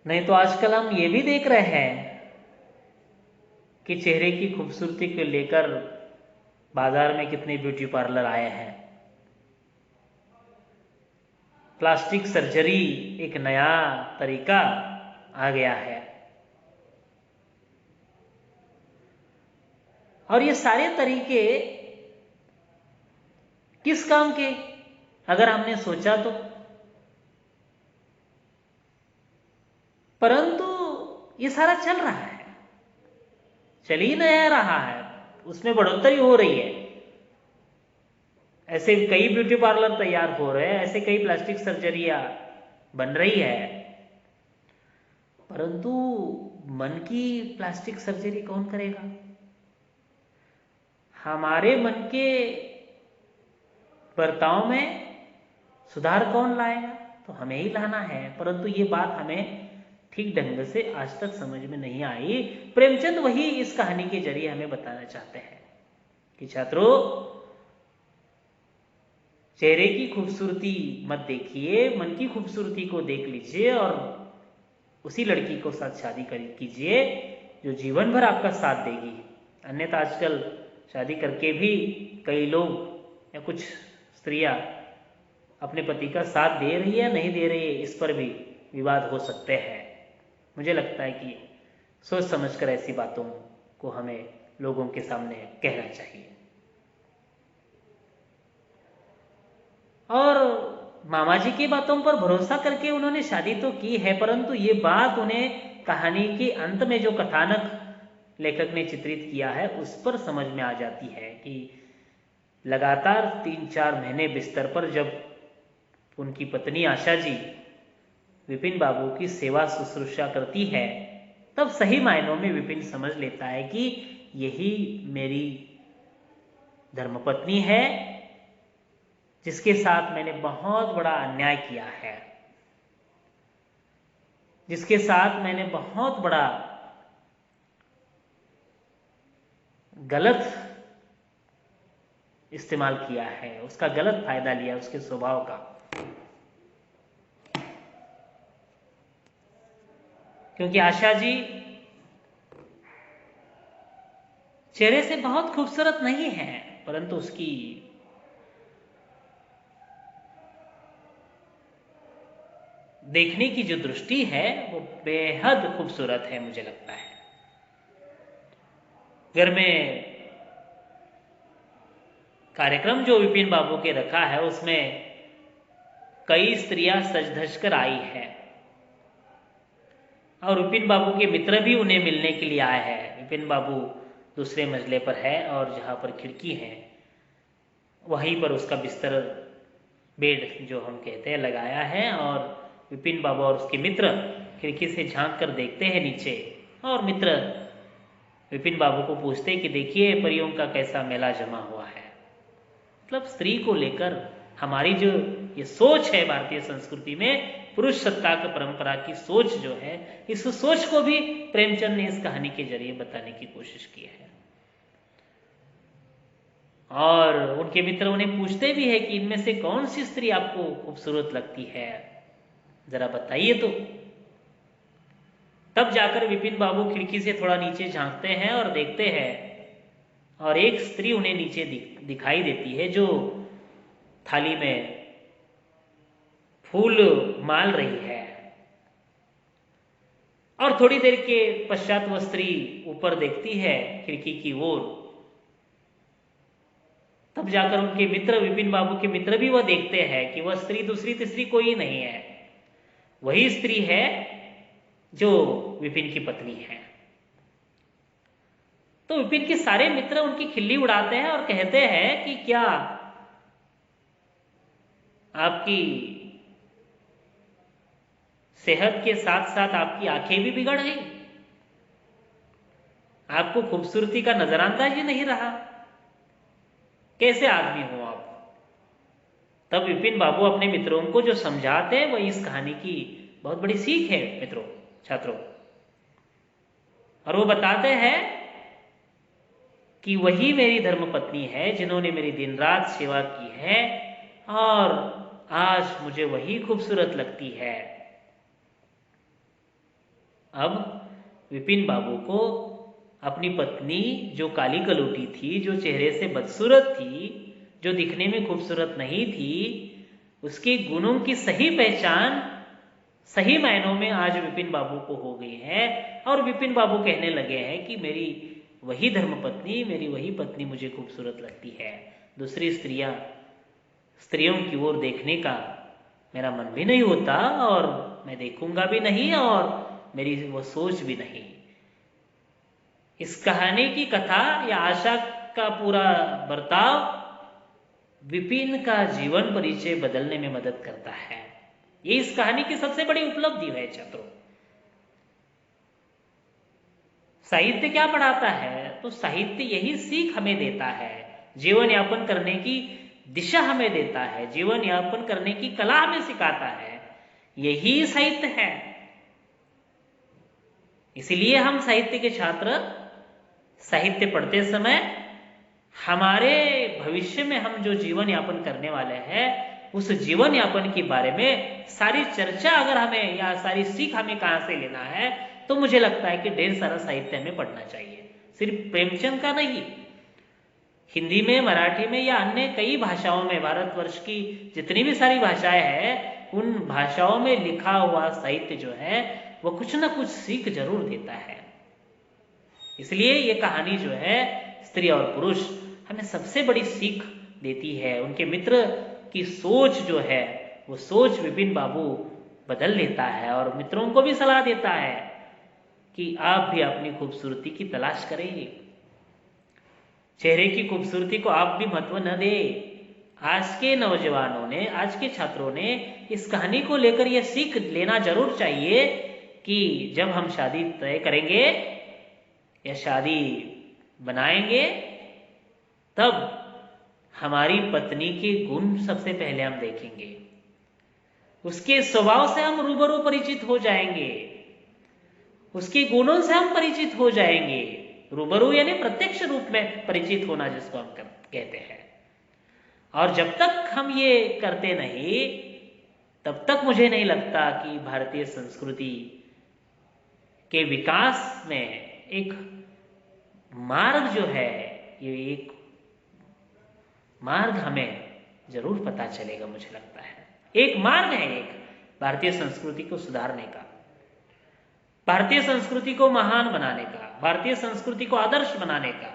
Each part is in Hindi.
नहीं तो आजकल हम ये भी देख रहे हैं कि चेहरे की खूबसूरती को लेकर बाजार में कितने ब्यूटी पार्लर आए हैं। प्लास्टिक सर्जरी एक नया तरीका आ गया है और ये सारे तरीके किस काम के, अगर हमने सोचा तो। परंतु ये सारा चल रहा है, चल ही नया रहा है, उसमें बढ़ोतरी हो रही है। ऐसे कई ब्यूटी पार्लर तैयार हो रहे हैं, ऐसे कई प्लास्टिक सर्जरियां बन रही है। परंतु मन की प्लास्टिक सर्जरी कौन करेगा? हमारे मन के बर्ताव में सुधार कौन लाएगा? तो हमें ही लाना है। परंतु ये बात हमें ठीक ढंग से आज तक समझ में नहीं आई। प्रेमचंद वही इस कहानी के जरिए हमें बताना चाहते हैं कि छात्रों, चेहरे की खूबसूरती मत देखिए, मन की खूबसूरती को देख लीजिए और उसी लड़की को साथ शादी कीजिए जो जीवन भर आपका साथ देगी। अन्यथा आजकल शादी करके भी कई लोग या कुछ स्त्रियां अपने पति का साथ दे रही है नहीं दे रही है, इस पर भी विवाद हो सकते हैं। मुझे लगता है कि सोच समझकर ऐसी बातों को हमें लोगों के सामने कहना चाहिए। और मामा जी की बातों पर भरोसा करके उन्होंने शादी तो की है, परंतु ये बात उन्हें कहानी के अंत में जो कथानक लेखक ने चित्रित किया है उस पर समझ में आ जाती है कि लगातार 3-4 महीने बिस्तर पर जब उनकी पत्नी आशा जी विपिन बाबू की सेवा शुश्रूषा करती है, तब सही मायनों में विपिन समझ लेता है कि यही मेरी धर्मपत्नी है जिसके साथ मैंने बहुत बड़ा अन्याय किया है, जिसके साथ मैंने बहुत बड़ा गलत इस्तेमाल किया है, उसका गलत फायदा लिया उसके स्वभाव का। क्योंकि आशा जी चेहरे से बहुत खूबसूरत नहीं है, परंतु उसकी देखने की जो दृष्टि है वो बेहद खूबसूरत है। मुझे लगता है घर में कार्यक्रम जो विपिन बाबू के रखा है उसमें कई स्त्रियां सज धज कर आई है और विपिन बाबू के मित्र भी उन्हें मिलने के लिए आए हैं। विपिन बाबू दूसरे मंजिले पर है और जहां पर खिड़की है वहीं पर उसका बिस्तर, बेड जो हम कहते हैं, लगाया है और विपिन बाबू और उसके मित्र खिड़की से झांक कर देखते हैं नीचे और मित्र विपिन बाबू को पूछते हैं कि देखिए परियों का कैसा मेला जमा हुआ है। मतलब स्त्री को लेकर हमारी जो ये सोच है भारतीय संस्कृति में, पुरुष सत्ता की परंपरा की सोच जो है, इस सोच को भी प्रेमचंद ने इस कहानी के जरिए बताने की कोशिश की है। और उनके मित्र उन्हें पूछते भी है कि इनमें से कौन सी स्त्री आपको खूबसूरत लगती है, जरा बताइए तो। तब जाकर विपिन बाबू खिड़की से थोड़ा नीचे झांकते हैं और देखते हैं और एक स्त्री उन्हें नीचे दिखाई देती है जो थाली में फूल माल रही है। और थोड़ी देर के पश्चात वह स्त्री ऊपर देखती है खिड़की की ओर। तब जाकर उनके मित्र, विपिन बाबू के मित्र भी वह देखते हैं कि वह स्त्री दूसरी तीसरी कोई नहीं है, वही स्त्री है जो विपिन की पत्नी है। तो विपिन के सारे मित्र उनकी खिल्ली उड़ाते हैं और कहते हैं कि क्या आपकी सेहत के साथ साथ आपकी आंखें भी बिगड़ गई, आपको खूबसूरती का नजरअंदाज ही नहीं रहा, कैसे आदमी हो आप। तब विपिन बाबू अपने मित्रों को जो समझाते हैं वह इस कहानी की बहुत बड़ी सीख है मित्रों, छात्रों। और वो बताते हैं कि वही मेरी धर्मपत्नी है जिन्होंने मेरी दिन रात सेवा की है और आज मुझे वही खूबसूरत लगती है। अब विपिन बाबू को अपनी पत्नी जो काली कलूटी थी, जो चेहरे से बदसूरत थी, जो दिखने में खूबसूरत नहीं थी, उसके गुणों की सही पहचान सही मायनों में आज विपिन बाबू को हो गई है। और विपिन बाबू कहने लगे हैं कि मेरी वही धर्मपत्नी, मेरी वही पत्नी मुझे खूबसूरत लगती है। दूसरी स्त्रियों की ओर देखने का मेरा मन भी नहीं होता और मैं देखूंगा भी नहीं और मेरी वो सोच भी नहीं। इस कहानी की कथा या आशा का पूरा बर्ताव विपिन का जीवन परिचय बदलने में मदद करता है। ये इस कहानी की सबसे बड़ी उपलब्धि है छात्रों। साहित्य क्या पढ़ाता है? तो साहित्य यही सीख हमें देता है, जीवन यापन करने की दिशा हमें देता है, जीवन यापन करने की कला हमें सिखाता है। यही साहित्य है। इसलिए हम साहित्य के छात्र साहित्य पढ़ते समय हमारे भविष्य में हम जो जीवन यापन करने वाले हैं, उस जीवन यापन के बारे में सारी चर्चा अगर हमें या सारी सीख हमें कहां से लेना है, तो मुझे लगता है कि ढेर सारा साहित्य हमें पढ़ना चाहिए। सिर्फ प्रेमचंद का नहीं, हिंदी में, मराठी में या अन्य कई भाषाओं में, भारतवर्ष की जितनी भी सारी भाषाएं हैं, उन भाषाओं में लिखा हुआ साहित्य जो है वो कुछ ना कुछ सीख जरूर देता है। इसलिए ये कहानी जो है स्त्री और पुरुष हमें सबसे बड़ी सीख देती है। उनके मित्र की सोच जो है वो सोच विपिन बाबू बदल देता है और मित्रों को भी सलाह देता है कि आप भी अपनी खूबसूरती की तलाश करें। चेहरे की खूबसूरती को आप भी महत्व न दें। आज के नौजवानों ने, आज के छात्रों ने इस कहानी को लेकर यह सीख लेना जरूर चाहिए कि जब हम शादी तय करेंगे या शादी बनाएंगे, तब हमारी पत्नी के गुण सबसे पहले हम देखेंगे, उसके स्वभाव से हम रूबरू परिचित हो जाएंगे, उसके गुणों से हम परिचित हो जाएंगे। रूबरू यानी प्रत्यक्ष रूप में परिचित होना, जिसको हम कहते हैं। और जब तक हम ये करते नहीं, तब तक मुझे नहीं लगता कि भारतीय संस्कृति के विकास में एक मार्ग जो है, ये एक मार्ग हमें जरूर पता चलेगा। मुझे लगता है एक मार्ग है, एक भारतीय संस्कृति को सुधारने का, भारतीय संस्कृति को महान बनाने का, भारतीय संस्कृति को आदर्श बनाने का।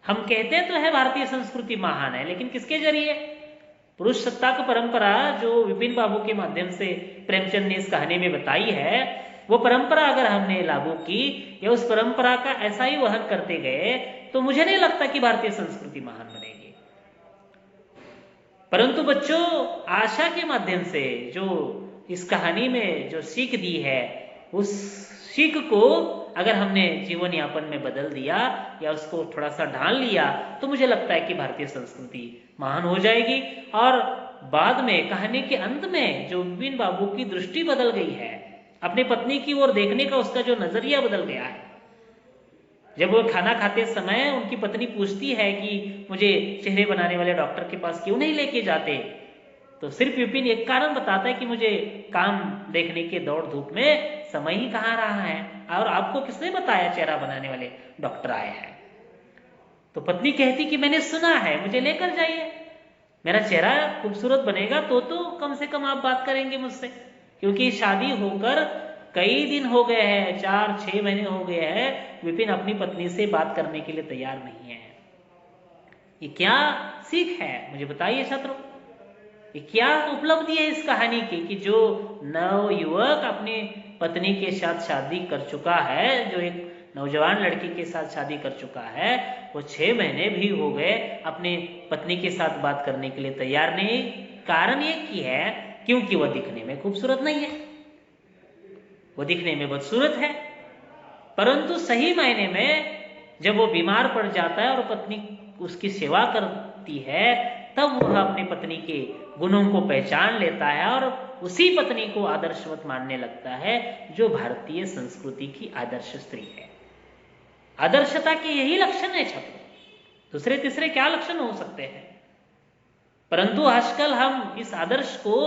हम कहते तो है भारतीय संस्कृति महान है, लेकिन किसके जरिए? पुरुष सत्ता की परंपरा जो विपिन बाबू के माध्यम से प्रेमचंद ने इस कहानी में बताई है, वो परंपरा अगर हमने लागू की या उस परंपरा का ऐसा ही वहन करते गए, तो मुझे नहीं लगता कि भारतीय संस्कृति महान बनेगी। परंतु बच्चों, आशा के माध्यम से जो इस कहानी में जो सीख दी है, उस सीख को अगर हमने जीवन यापन में बदल दिया या उसको थोड़ा सा ढाल लिया, तो मुझे लगता है कि भारतीय संस्कृति महान हो जाएगी। और बाद में कहानी के अंत में जो विपिन बाबू की दृष्टि बदल गई है, अपनी पत्नी की ओर देखने का उसका जो नजरिया बदल गया है। जब वो खाना खाते समय उनकी पत्नी पूछती है कि मुझे चेहरे बनाने वाले डॉक्टर के पास क्यों नहीं लेके जाते, तो सिर्फ विपिन एक कारण बताता है कि मुझे काम देखने के दौड़ धूप में समय ही कहाँ रहा है, और आपको किसने बताया चेहरा बनाने वाले डॉक्टर आए हैं? तो पत्नी कहती कि मैंने सुना है, मुझे लेकर जाइए, मेरा चेहरा खूबसूरत बनेगा तो कम से कम आप बात करेंगे मुझसे, क्योंकि शादी होकर कई दिन हो गए हैं, 4-6 महीने हो गए हैं, विपिन अपनी पत्नी से बात करने के लिए तैयार नहीं है। ये क्या सीख है, मुझे बताइए छात्रों? ये क्या उपलब्धि है इस कहानी की कि जो नव युवक अपनी पत्नी के साथ शादी कर चुका है, जो एक नौजवान लड़की के साथ शादी कर चुका है, वो 6 महीने भी हो गए अपनी पत्नी के साथ बात करने के लिए तैयार नहीं। कारण ये की है क्योंकि वह दिखने में खूबसूरत नहीं है, वो दिखने में बदसूरत है। परंतु सही मायने में जब वो बीमार पड़ जाता है और पत्नी उसकी सेवा करती है, तब वह अपनी पत्नी के गुणों को पहचान लेता है और उसी पत्नी को आदर्शवत मानने लगता है, जो भारतीय संस्कृति की आदर्श स्त्री है। आदर्शता के यही लक्षण है छात्रों, दूसरे तीसरे क्या लक्षण हो सकते हैं? परंतु आजकल हम इस आदर्श को